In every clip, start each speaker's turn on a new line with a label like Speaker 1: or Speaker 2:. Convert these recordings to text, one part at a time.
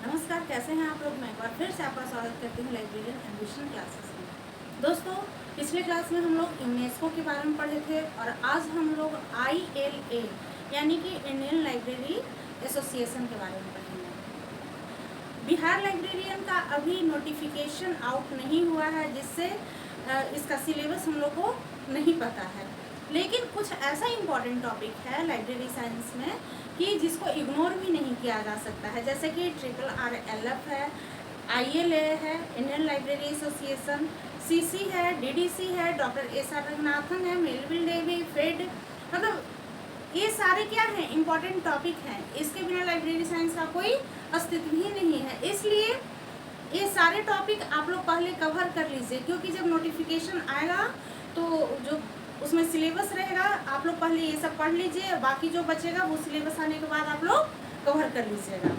Speaker 1: नमस्कार, कैसे हैं आप लोग। मैं एक बार फिर से आपका स्वागत करती हूँ लाइब्रेरियन एम्बिशन क्लासेस में। दोस्तों, पिछले क्लास में हम लोग यूनेस्को के बारे में पढ़े थे और आज हम लोग ILA यानी कि इंडियन लाइब्रेरी एसोसिएशन के बारे में पढ़ेंगे। बिहार लाइब्रेरियन का अभी नोटिफिकेशन आउट नहीं हुआ है, जिससे इसका सिलेबस हम लोग को नहीं पता है, लेकिन कुछ ऐसा इम्पोर्टेंट टॉपिक है लाइब्रेरी साइंस में कि जिसको इग्नोर भी नहीं किया जा सकता है, जैसे कि RRLF है, ILA है, इंडियन लाइब्रेरी एसोसिएशन, CC है, DDC है, डॉक्टर SR रंगनाथन है, मेलविल डेवी, फेड, मतलब ये सारे क्या हैं, इम्पोर्टेंट टॉपिक हैं। इसके बिना लाइब्रेरी साइंस का कोई अस्तित्व ही नहीं है। इसलिए ये सारे टॉपिक आप लोग पहले कवर कर लीजिए, क्योंकि जब नोटिफिकेशन आएगा तो जो उसमें सिलेबस रहेगा आप लोग पहले ये सब पढ़ लीजिए, बाकी जो बचेगा वो सिलेबस आने के बाद आप लोग कवर कर लीजिएगा।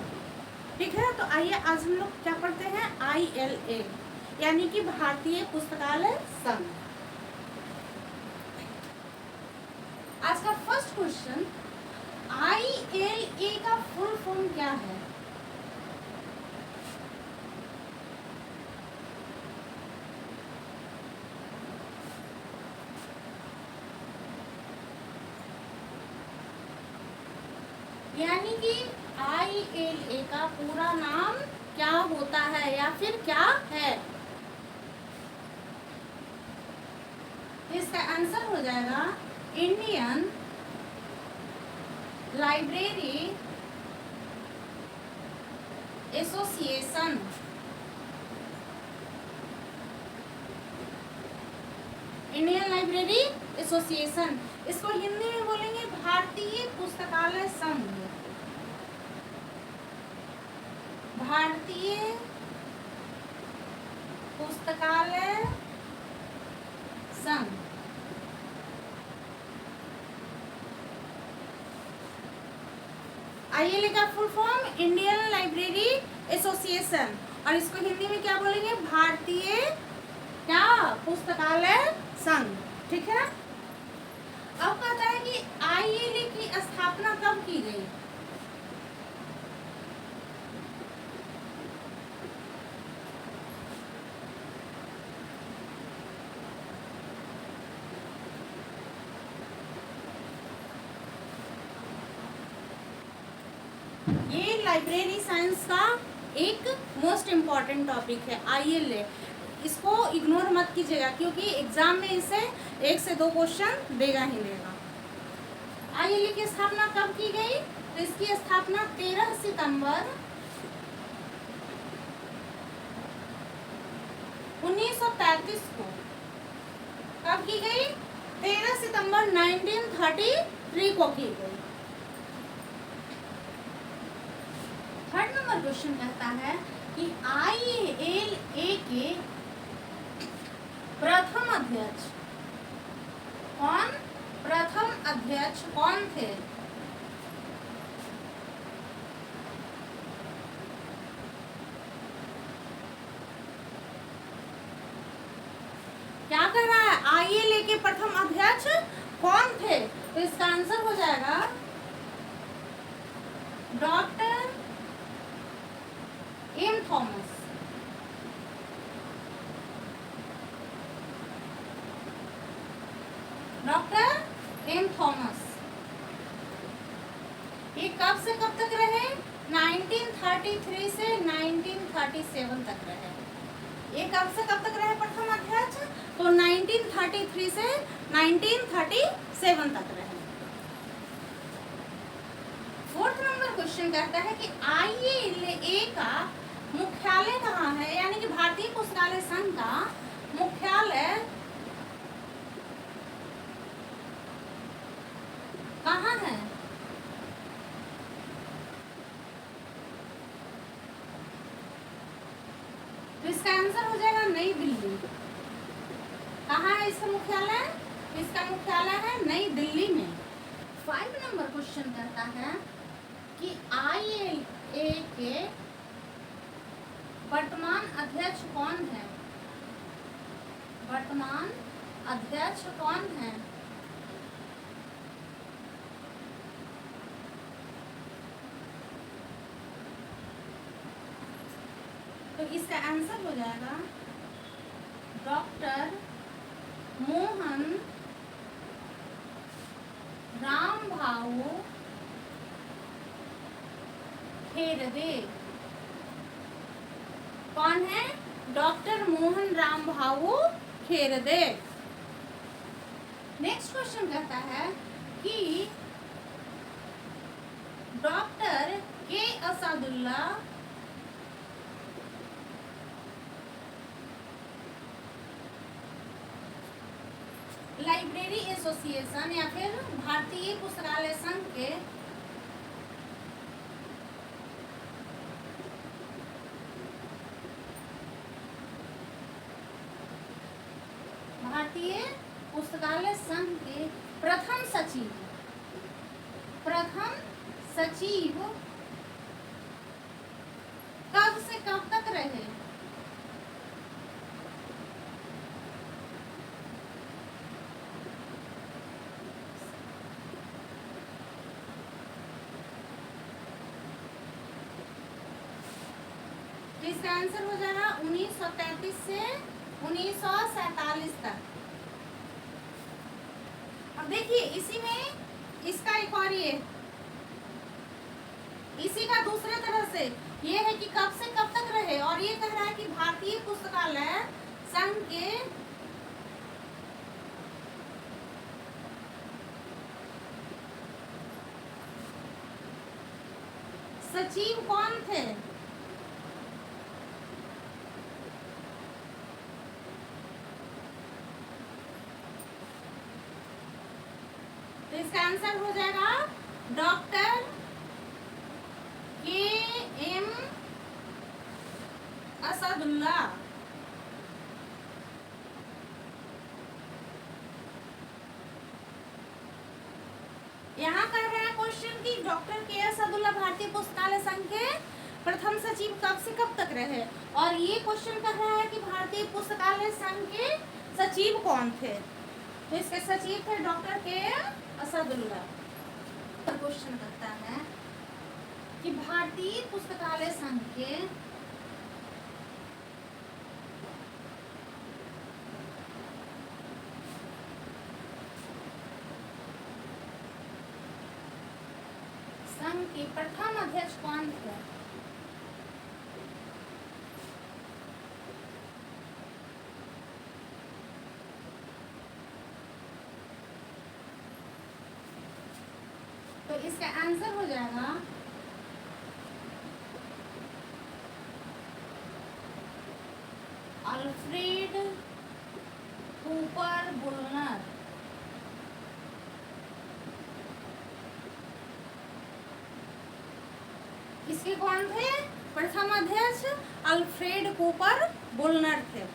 Speaker 1: ठीक है, तो आइए आज हम लोग क्या पढ़ते हैं, ILA यानी कि भारतीय पुस्तकालय संघ। आज का फर्स्ट क्वेश्चन, ILA का फुल फॉर्म क्या है? यानी कि ILA का पूरा नाम क्या होता है या फिर क्या है? इसका आंसर हो जाएगा Indian library association. Indian library association, इसको हिंदी में बोलेंगे भारतीय पुस्तकालय संघ। भारतीय पुस्तकालय संघ। ILA का full form Indian library association, और इसको हिंदी में क्या बोलेंगे, भारतीय क्या पुस्तकालय संघ। ठीक है, अब कहता है कि ILA की स्थापना कब की गई? ये लाइब्रेरी साइंस का एक मोस्ट इम्पॉर्टेंट टॉपिक है ILA। इसको इग्नोर मत कीजिएगा, क्योंकि एग्जाम में इसे 1 से 2 क्वेश्चन देगा ही देगा। ILA की स्थापना कब की गई? तो इसकी स्थापना 13 सितंबर 1933 को कब की गई? 13 सितंबर 1933 को की गई। थर्ड नंबर क्वेश्चन कहता है कि ILA के प्रथम अध्यक्ष कौन? प्रथम अध्यक्ष कौन थे? क्या कर रहा है, ILA के प्रथम अध्यक्ष कौन थे? तो इसका आंसर हो जाएगा doctor M. Thomas. Doctor M. Thomas. ये कब से कब तक रहे? 1933 से 1937 तक रहे। ये कब से कब तक रहे प्रथम अध्यक्ष? तो 1933 से 1937 तक रहे। फोर्थ नंबर क्वेश्चन कहता है कि ILA का मुख्यालय कहाँ है, यानी कि भारतीय पुस्तकालय संघ का मुख्यालय कहाँ है? तो इसका आंसर हो जाएगा नई दिल्ली। कहाँ है इसका मुख्यालय? इसका मुख्यालय है नई दिल्ली में। 5 नंबर क्वेश्चन कहता है कि ILA के वर्तमान अध्यक्ष कौन है? वर्तमान अध्यक्ष कौन है? तो इसका आंसर हो जाएगा डॉक्टर मोहन रामभाऊ खेरदे। कौन है? Doctor Mohan Rambhau Kharde. Next question कहता है कि डॉक्टर के असदुल्ला लाइब्रेरी एसोसिएशन या फिर भारतीय पुस्तकालय संघ के भारतीय पुस्तकालय संघ के प्रथम सचिव कब से कब तक रहे? तो इसका आंसर हो जाएगा 1933 से 1947 तक। अब देखिए इसी में इसका एक और ये इसी का दूसरे तरह से ये है कि कब से कब तक रहे, और ये कह रहा है कि भारतीय पुस्तकालय संघ के सचिव कौन थे? तो इसका आंसर हो जाएगा डॉक्टर के एम असदुल्ला। यहाँ कर रहा है क्वेश्चन कि डॉक्टर के असदुल्ला भारतीय पुस्तकालय संघ के प्रथम सचिव कब से कब तक रहे, और ये क्वेश्चन कर रहा है कि भारतीय पुस्तकालय संघ के सचिव कौन थे। तो इसके सचिव थे डॉक्टर के असदुल्ला। क्वेश्चन करता है कि भारतीय पुस्तकालय संघ के संघ के प्रथम अध्यक्ष कौन थे? तो इसका आंसर हो जाएगा अल्फ्रेड कूपर बुलनर। इसके कौन थे प्रथम अध्यक्ष? अल्फ्रेड कूपर बुलनर थे।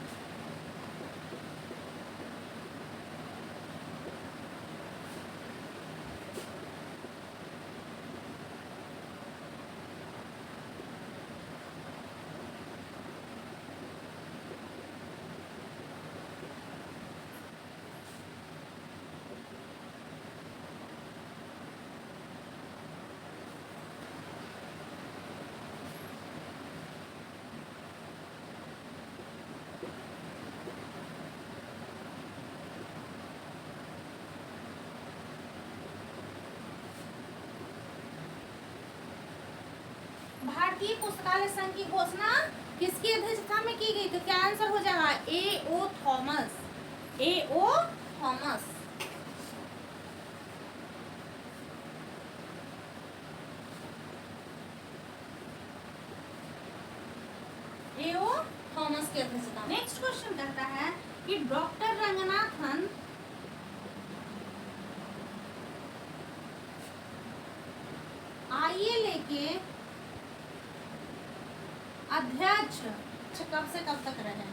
Speaker 1: भारतीय पुस्तकालय संघ की घोषणा किसकी अध्यक्षता में की गई? तो क्या आंसर हो जाएगा A.O. Thomas. A.O. Thomas. A.O. Thomas की अध्यक्षता। नेक्स्ट क्वेश्चन कहता है कि डॉक्टर रंगनाथन ILA के अध्यक्ष कब से कब तक रहे?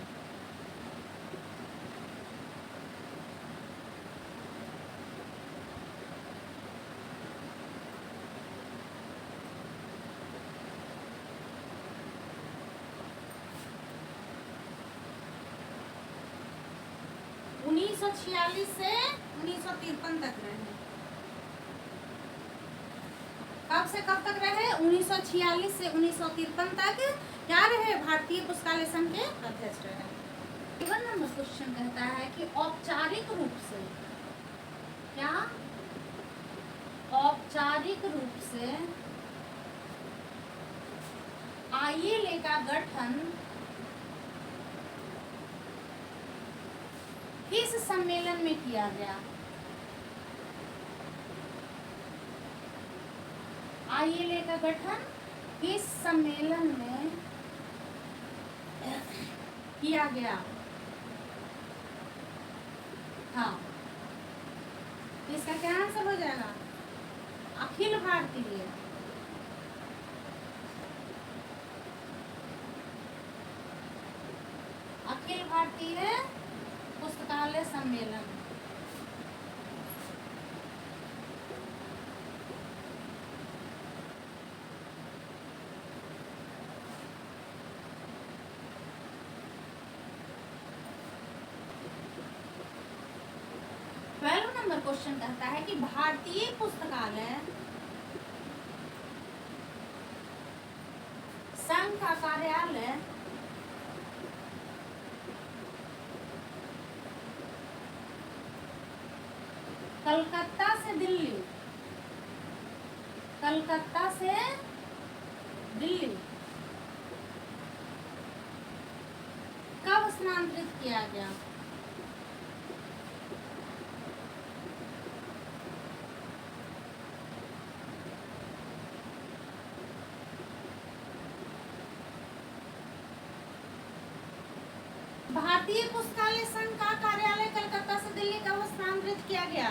Speaker 1: उन्नीस सौ 46 से 1953 तक रहे। कब से कब तक रहे? 1946 से 1953 तक क्या रहे? भारतीय पुस्तकालय संघ के अध्यक्ष रहे। 7 नंबर क्वेश्चन कहता है कि औपचारिक रूप से, क्या औपचारिक रूप से ILA का गठन किस सम्मेलन में किया गया? ILA का गठन किस सम्मेलन में किया गया? हाँ, इसका क्या आंसर हो जाएगा? अखिल भारतीय अखिल भारतीय पुस्तकालय सम्मेलन। नंबर क्वेश्चन कहता है कि भारतीय पुस्तकालय संघ का कार्यालय कलकत्ता से दिल्ली कब स्थानांतरित किया गया? भारतीय पुस्तकालय संघ का कार्यालय कलकत्ता से दिल्ली कब स्थानांतरित किया गया?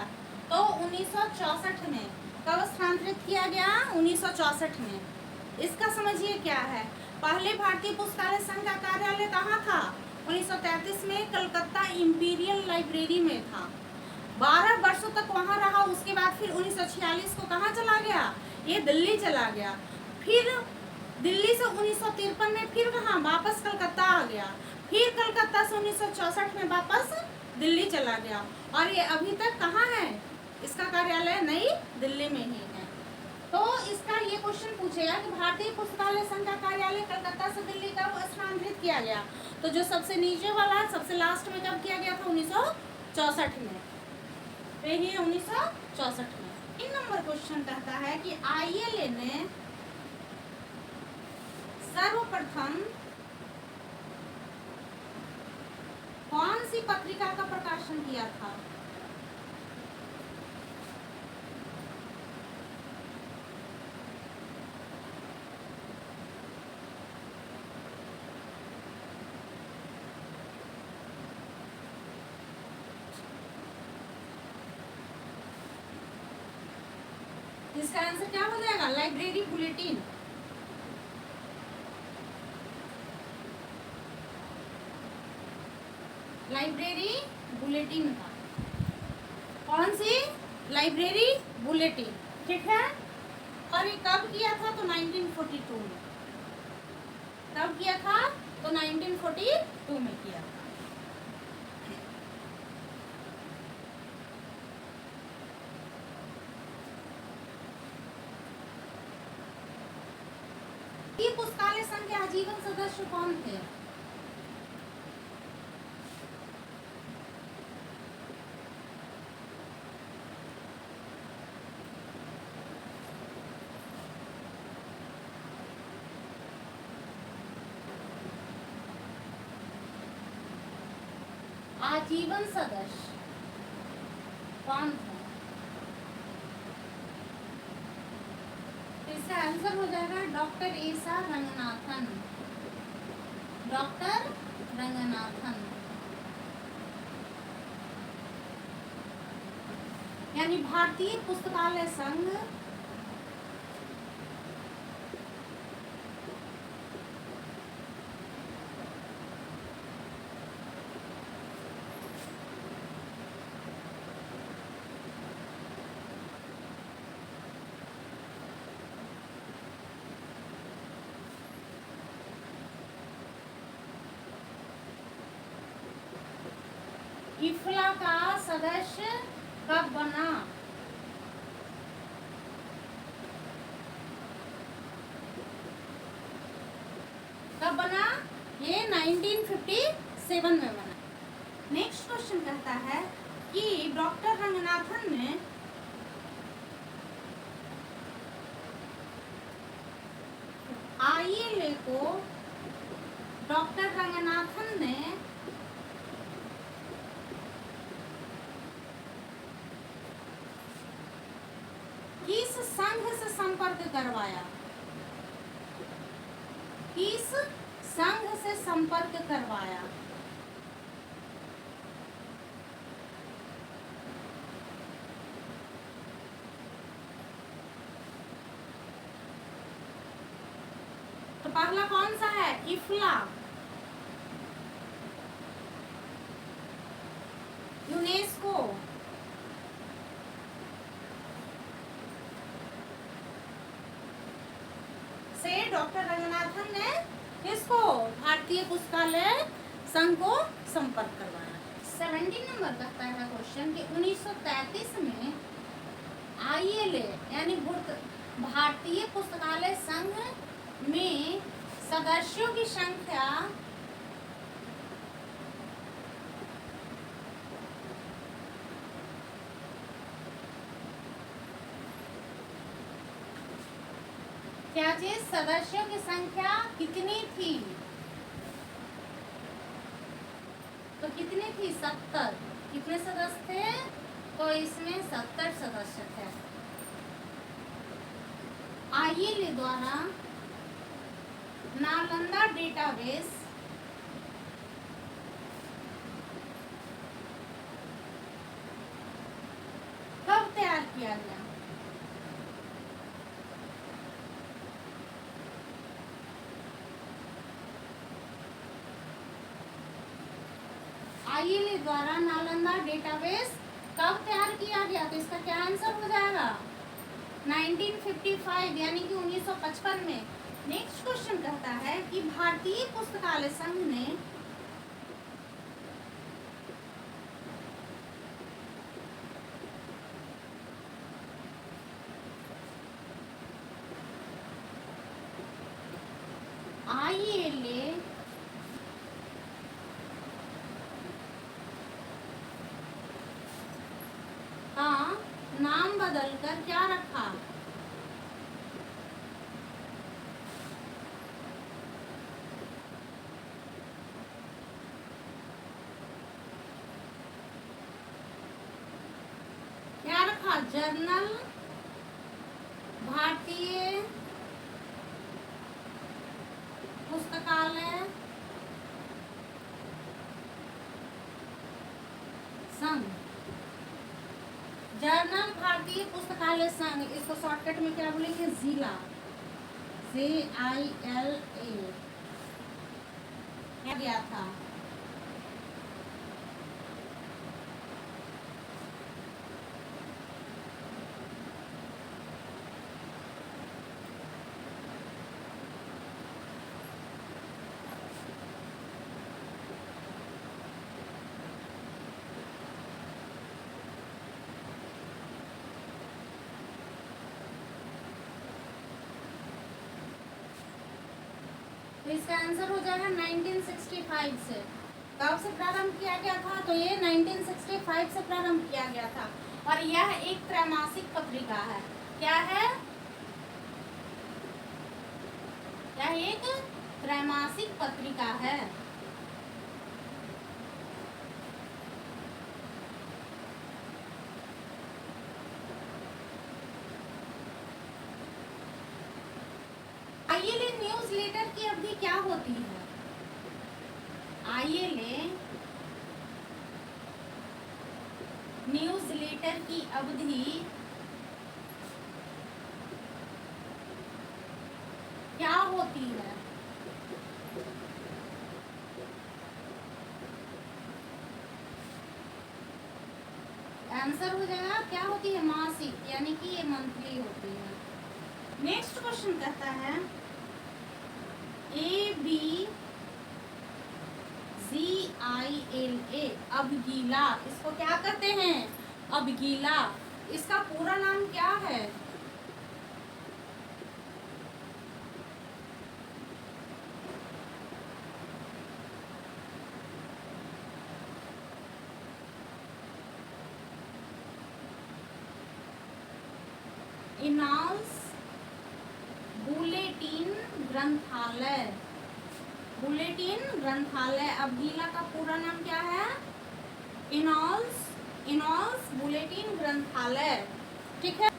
Speaker 1: तो 1964 में। कब स्थानांतरित किया गया? 1964 में। इसका समझिए क्या है। पहले भारतीय पुस्तकालय संघ का कार्यालय कहाँ था? 1933 में कलकत्ता इंपीरियल लाइब्रेरी में था। 12 वर्षों तक वहाँ रहा। उसके बाद फिर 1946 को कहाँ चला गया? ये दिल्ली चला गया। फिर दिल्ली से 1953 में फिर कहाँ? वापस कलकत्ता आ गया। फिर कलकत्ता से 1964 में वापस दिल्ली चला गया। और ये अभी तक कहाँ है? इसका कार्यालय नई दिल्ली में ही है। तो इसका ये क्वेश्चन पूछेगा कि भारतीय पुस्तकालय संघ का कार्यालय कलकत्ता से दिल्ली कब स्थानांतरित किया गया? तो जो सबसे नीचे वाला सबसे लास्ट में कब किया गया था? 1964 में। यही है 1964 में। 3 नंबर क्वेश्चन कहता है कि ILA ने सर्वप्रथम कौन सी पत्रिका का प्रकाशन किया था? इसका आंसर क्या हो जाएगा? Library bulletin. लाइब्रेरी बुलेटिन का। कौन सी? Library bulletin. ठीक है। और ये कब किया था? तो 1942 में। कब किया था? तो 1942 में किया था। ये पुस्तकालय संघ के आजीवन सदस्य कौन थे? आजीवन सदस्य कौन थे? इसका आंसर हो जाएगा डॉक्टर एसा रंगनाथन। डॉक्टर रंगनाथन यानी भारतीय पुस्तकालय संघ इफ्ला का सदस्य कब बना? कब बना? ये 1957 में बना। नेक्स्ट क्वेश्चन कहता है कि डॉक्टर रंगनाथन ने ILA को डॉक्टर रंगनाथन ने किस संघ से संपर्क करवाया? किस संघ से संपर्क करवाया? तो पहला कौन सा है? इफ्ला, यूनेस्को, से डॉक्टर रंगनाथन ने किसको? भारतीय पुस्तकालय संघ को संपर्क करवाया। 17 नंबर कहता है क्वेश्चन कि 1933 में ILA यानी भारतीय पुस्तकालय संघ में सदस्यों की संख्या क्या चीज? सदस्यों की संख्या कितनी थी? तो कितनी थी? 70। कितने सदस्य थे? तो इसमें 70 सदस्य थे। ILA द्वारा नालंदा डेटाबेस कब तैयार किया गया? ILA द्वारा नालंदा डेटाबेस कब तैयार किया गया? तो इसका क्या आंसर हो जाएगा? 1955 यानी कि 1955 में। नेक्स्ट क्वेश्चन कहता है कि भारतीय पुस्तकालय संघ ने ILA का नाम बदलकर क्या रखा? क्या रखा? जर्नल भारतीय पुस्तकालय संघ। जर्नल भारतीय पुस्तकालय संघ, इसको शॉर्टकट में क्या बोलेंगे? जिला, JILA गया था। तो इसका आंसर हो जाएगा 1965 से। कब से प्रारंभ किया गया था? तो ये 1965 से प्रारंभ किया गया था और यह एक त्रैमासिक पत्रिका है। क्या है? यह एक त्रैमासिक पत्रिका है। ILA न्यूज लेटर की अवधि क्या होती है? ILA न्यूज लेटर की अवधि क्या होती है? आंसर हो जाएगा क्या होती है? मासिक, यानी कि ये मंथली होती है। नेक्स्ट क्वेश्चन कहता है ABGILA अबगीला, इसको क्या कहते हैं? अबगीला। इसका पूरा नाम क्या है? इनॉल्स बुलेटिन ग्रंथालय, बुलेटिन ग्रंथालय। अब गीला का पूरा नाम क्या है? इनॉल्स बुलेटिन ग्रंथालय, ठीक है।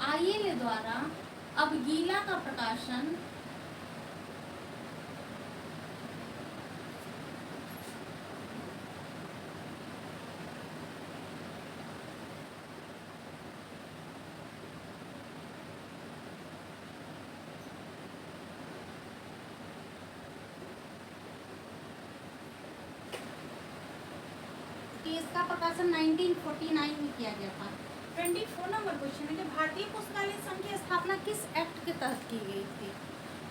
Speaker 1: आईएलए द्वारा अब गीला का प्रकाशन इसका प्रकाशन 1949 में किया गया था। 24 नंबर क्वेश्चन है कि भारतीय पुस्तकालय संघ की स्थापना किस एक्ट के तहत की गई थी?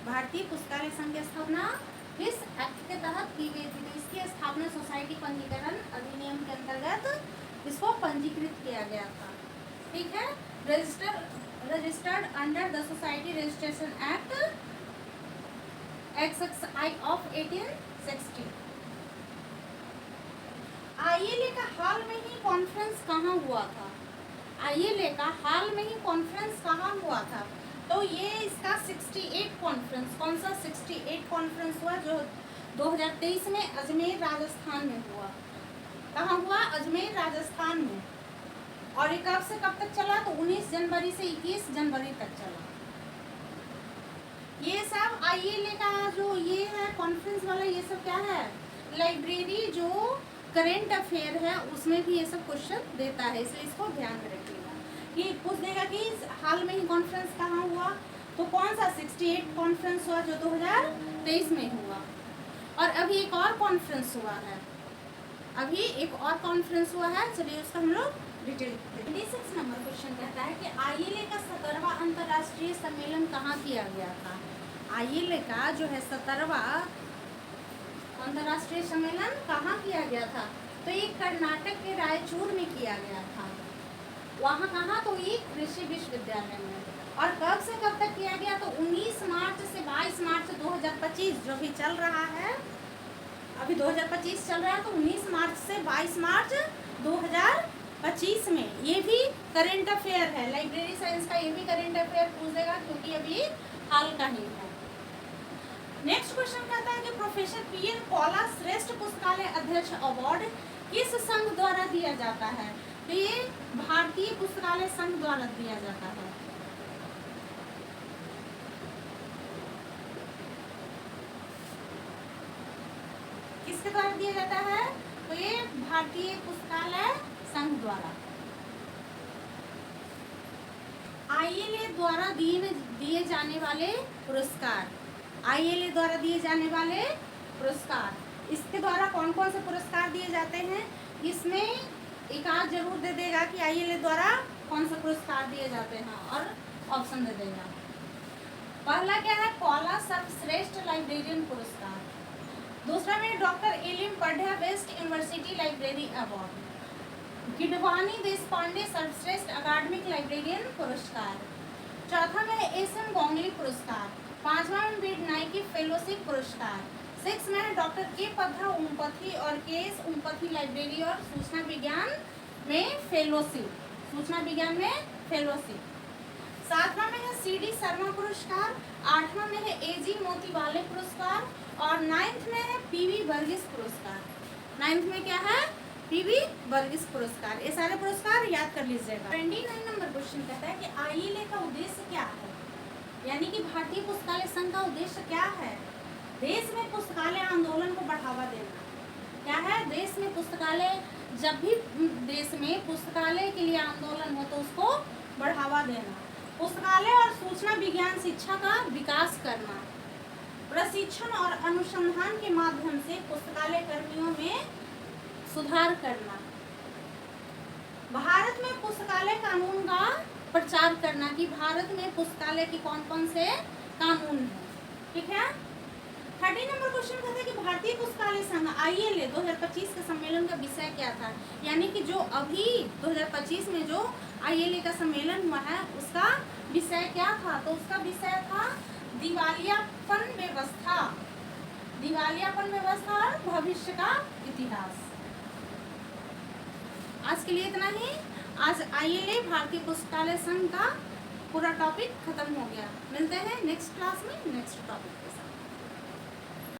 Speaker 1: भारतीय पुस्तकालय संघ की स्थापना किस एक्ट के तहत की गई थी? तो इसकी स्थापना सोसाइटी पंजीकरण अधिनियम के अंतर्गत इसको पंजीकृत किया गया था, ठीक है। Registered under the society registration act XXI of 1860। आईएलए का हाल में ही कॉन्फ्रेंस कहाँ हुआ था? आईएलए का हाल में ही कॉन्फ्रेंस कहाँ हुआ था? तो ये इसका 68 कॉन्फ्रेंस, कौन सा 68 कॉन्फ्रेंस हुआ? जो 2023 में अजमेर राजस्थान में हुआ। कहाँ हुआ? अजमेर राजस्थान में। और ये कब से कब तक चला? तो 19 जनवरी से 21 जनवरी तक चला। ये सब आईएलए का जो ये है कॉन्फ्रेंस वाला, ये सब क्या है? लाइब्रेरी जो करेंट अफेयर है उसमें भी ये सब क्वेश्चन देता है, इसलिए इसको ध्यान में रखिएगा। कि पूछ देगा कि हाल में ही कॉन्फ्रेंस कहाँ हुआ? तो कौन सा 68 कॉन्फ्रेंस हुआ जो 2023 में हुआ। और अभी एक और कॉन्फ्रेंस हुआ है, अभी एक और कॉन्फ्रेंस हुआ है, चलिए उसका हम लोग डिटेल। 26 नंबर क्वेश्चन कहता है कि आईएलए का 17वां अंतर्राष्ट्रीय सम्मेलन कहाँ किया गया था? आईएलए का जो है 17वां अंतर्राष्ट्रीय सम्मेलन कहाँ किया गया था? तो ये कर्नाटक के रायचूर में किया गया था। वहाँ कहाँ? तो ये कृषि विश्वविद्यालय में। और कब से कब तक किया गया? तो 19 मार्च से 22 मार्च 2025 जो भी चल रहा है, अभी 2025 चल रहा है, तो 19 मार्च से 22 मार्च 2025 में। ये भी करेंट अफेयर है, लाइब्रेरी साइंस का ये भी करेंट अफेयर पूछ देगा क्योंकि अभी हाल का ही है। नेक्स्ट क्वेश्चन कहता है कि प्रोफेसर पीएन कौला श्रेष्ठ पुस्तकालय अध्यक्ष अवार्ड किस संघ द्वारा दिया जाता है? तो ये भारतीय पुस्तकालय संघ द्वारा दिया जाता है। किसके द्वारा दिया जाता है? तो ये भारतीय पुस्तकालय संघ द्वारा। आईएलए द्वारा दिए जाने वाले पुरस्कार, आईएलए द्वारा दिए जाने वाले पुरस्कार, इसके द्वारा कौन कौन से पुरस्कार दिए जाते हैं? इसमें एक आध जरूर दे देगा कि आईएलए द्वारा कौन से पुरस्कार दिए जाते हैं और ऑप्शन दे देगा। पहला क्या है? कौला सर्वश्रेष्ठ लाइब्रेरियन पुरस्कार। दूसरा में डॉक्टर एल.एम. पढ़िया best university library award. Gidwani Deshpande सर्वश्रेष्ठ अकादमिक लाइब्रेरियन पुरस्कार। चौथा में एस.एम. गोंगली पुरस्कार। पांचवा में बीड नाइकी फेलोशिप पुरस्कार। 6 में डॉक्टर के पद्धा ओमपथी और के.एस. ओमपथी लाइब्रेरी और सूचना विज्ञान में फेलोशिप, सूचना विज्ञान में फेलोशिप। 7वां में है सी.डी. शर्मा पुरस्कार। 8वां में है ए.जी. मोतीवाले पुरस्कार और 9th में है पी.वी. वर्गीस पुरस्कार। 9th में क्या है? पी.वी. वर्गीस पुरस्कार। ये सारे पुरस्कार याद कर लीजिएगा। 29 नंबर क्वेश्चन कहता है कि आईएलए का उद्देश्य क्या है? यानी कि भारतीय पुस्तकालय संघ का उद्देश्य क्या है? देश में पुस्तकालय आंदोलन को बढ़ावा देना। क्या है? देश में पुस्तकालय, जब भी देश में पुस्तकालय के लिए आंदोलन हो तो उसको बढ़ावा देना। पुस्तकालय और सूचना विज्ञान शिक्षा का विकास करना। प्रशिक्षण और अनुसंधान के माध्यम से पुस्तकालय कर्मियों में सुधार करना। भारत में पुस्तकालय कानून का प्रचार करना कि भारत में पुस्तकालय की कौन कौन से कानून है, ठीक है। 30 नंबर क्वेश्चन कहता है कि भारतीय पुस्तकालय संघ आईएलए 2025 के सम्मेलन का विषय क्या था? यानी कि जो अभी 2025 में जो आईएलए का सम्मेलन हुआ है उसका विषय क्या था? तो उसका विषय था दिवालियापन व्यवस्था, दिवालियापन व्यवस्था और भविष्य का इतिहास। आज के लिए इतना ही। आज ILA भारतीय पुस्तकालय संघ का पूरा टॉपिक खत्म हो गया। मिलते हैं नेक्स्ट क्लास में नेक्स्ट टॉपिक के साथ।